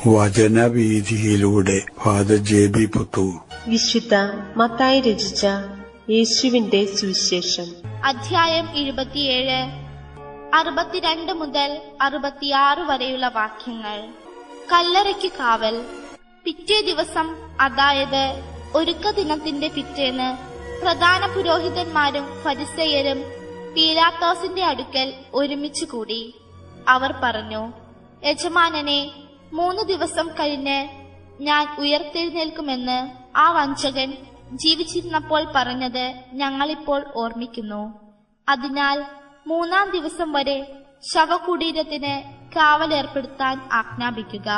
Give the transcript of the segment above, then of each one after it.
വചനവീഥിയിലൂടെ father ജെ.ബി. Puthur. വിശുദ്ധ മത്തായി രചിച്ച യേശുവിന്റെ സുവിശേഷം അധ്യായം 27 62 മുതൽ 66 വരെയുള്ള വാക്യങ്ങൾ. കല്ലറയ്ക്ക് കാവൽ. പിറ്റേ ദിവസം, അതായത് ഒരുക്ക ദിനത്തിന്റെ പിറ്റേന്ന്, പ്രധാന പുരോഹിതന്മാരും ഫരിസേയരും പീലാത്തോസിന്റെ അടുക്കൽ ഒരുമിച്ചു കൂടി. അവർ പറഞ്ഞു, യജമാനനെ, 3 ദിവസം കഴിഞ്ഞ് ഞാൻ ഉയർത്തെഴുന്നേൽക്കുമെന്ന് ആ വഞ്ചകൻ ജീവിച്ചിരുന്നപ്പോൾ പറഞ്ഞത് ഞങ്ങളിപ്പോൾ ഓർമ്മിക്കുന്നു. അതിനാൽ 3-ാം ദിവസം വരെ ശവകുടീരത്തിന് കാവലേർപ്പെടുത്താൻ ആജ്ഞാപിക്കുക.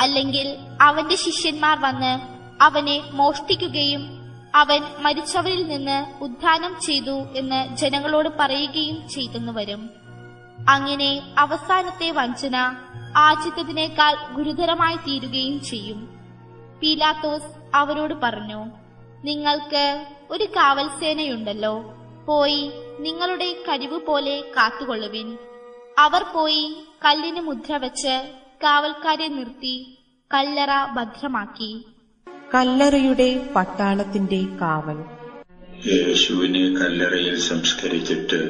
അല്ലെങ്കിൽ അവന്റെ ശിഷ്യന്മാർ വന്ന് അവനെ മോഷ്ടിക്കുകയും അവൻ മരിച്ചവരിൽ നിന്ന് ഉത്ഥാനം ചെയ്തു എന്ന് ജനങ്ങളോട് പറയുകയും ചെയ്തെന്നു വരും. അങ്ങനെ അവസാനത്തെ വഞ്ചന ആദ്യത്തേതിനേക്കാൾ ഗുരുതരമായി തീരുകയും ചെയ്യും. പീലാത്തോസ് അവരോട് പറഞ്ഞു, നിങ്ങൾക്ക് ഒരു കാവൽ സേനയുണ്ടല്ലോ, പോയി നിങ്ങളുടെ കഴിവ് പോലെ കാത്തുകൊള്ളുവിൻ. അവർ പോയി കല്ലിന് മുദ്ര വെച്ച് കാവൽക്കാരെ നിർത്തി കല്ലറ ഭദ്രമാക്കി. കല്ലറയുടെ പട്ടാളത്തിന്റെ കാവൽ. യേശുവിനെ കല്ലറയിൽ സംസ്കരിച്ചിട്ട്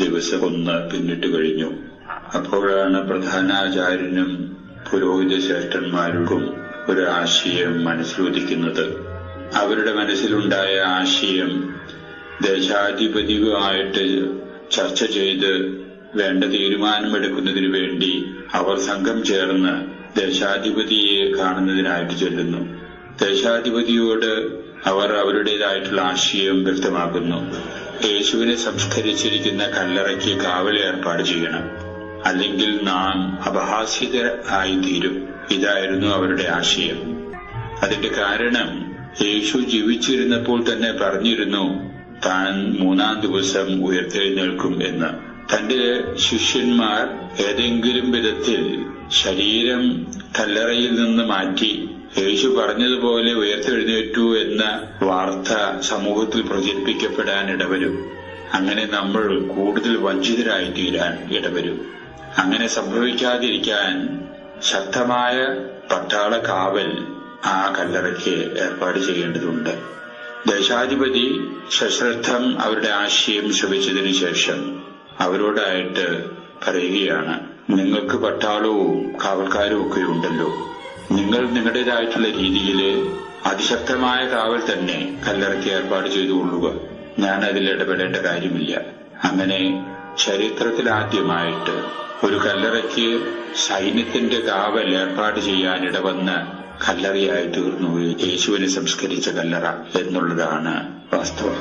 ദിവസം 1 പിന്നിട്ട് കഴിഞ്ഞു. അപ്പോഴാണ് പ്രധാനാചാര്യനും പുരോഹിത ശ്രേഷ്ഠന്മാർക്കും ഒരു ആശയം മനസ്സിലുദിക്കുന്നത്. അവരുടെ മനസ്സിലുണ്ടായ ആശയം ദേശാധിപതിയുമായിട്ട് ചർച്ച ചെയ്ത് വേണ്ട തീരുമാനമെടുക്കുന്നതിനു വേണ്ടി അവർ സംഘം ചേർന്ന് ദേശാധിപതിയെ കാണുന്നതിനായിട്ട് ചെല്ലുന്നു. ദേശാധിപതിയോട് അവർ അവരുടേതായിട്ടുള്ള ആശയം വ്യക്തമാക്കുന്നു. യേശുവിനെ സംസ്കരിച്ചിരിക്കുന്ന കല്ലറയ്ക്ക് കാവൽ ഏർപ്പാട് ചെയ്യണം, അല്ലെങ്കിൽ നാം അപഹാസ്യരായി തീരും. ഇതായിരുന്നു അവരുടെ ആശയം. അതിന്റെ കാരണം, യേശു ജീവിച്ചിരുന്നപ്പോൾ തന്നെ പറഞ്ഞിരുന്നു താൻ 3-ാം ദിവസം ഉയർത്തെഴുന്നേൽക്കും എന്ന്. തന്റെ ശിഷ്യന്മാർ ഏതെങ്കിലും വിധത്തിൽ ശരീരം കല്ലറയിൽ നിന്ന് മാറ്റി യേശു പറഞ്ഞതുപോലെ ഉയർത്തെഴുന്നേറ്റു എന്ന വാർത്ത സമൂഹത്തിൽ പ്രചരിപ്പിക്കപ്പെടാൻ ഇടവരും. അങ്ങനെ നമ്മൾ കൂടുതൽ വഞ്ചിതരായി തീരാൻ ഇടവരും. അങ്ങനെ സംഭവിക്കാതിരിക്കാൻ ശക്തമായ പട്ടാള കാവൽ ആ കല്ലറയ്ക്ക് ഏർപ്പാട് ചെയ്യേണ്ടതുണ്ട്. ദേശാധിപതി സശ്രദ്ധം അവരുടെ ആശയം ശ്രവിച്ചതിനു ശേഷം അവരോടായിട്ട് പറയുകയാണ്, നിങ്ങൾക്ക് പട്ടാളവും കാവൽക്കാരും ഒക്കെ ഉണ്ടല്ലോ, നിങ്ങൾ നിങ്ങളുടേതായിട്ടുള്ള രീതിയിൽ അതിശക്തമായ കാവൽ തന്നെ കല്ലറയ്ക്ക് ഏർപ്പാട് ചെയ്തുകൊള്ളുക. ഞാൻ അതിൽ ഇടപെടേണ്ട കാര്യമില്ല. അങ്ങനെ ചരിത്രത്തിലാദ്യമായിട്ട് ഒരു കല്ലറയ്ക്ക് സൈന്യത്തിന്റെ കാവൽ ഏർപ്പാട് ചെയ്യാനിടവന്ന കല്ലറയായി തീർന്നു യേശുവിനെ സംസ്കരിച്ച കല്ലറ എന്നുള്ളതാണ് വാസ്തവം.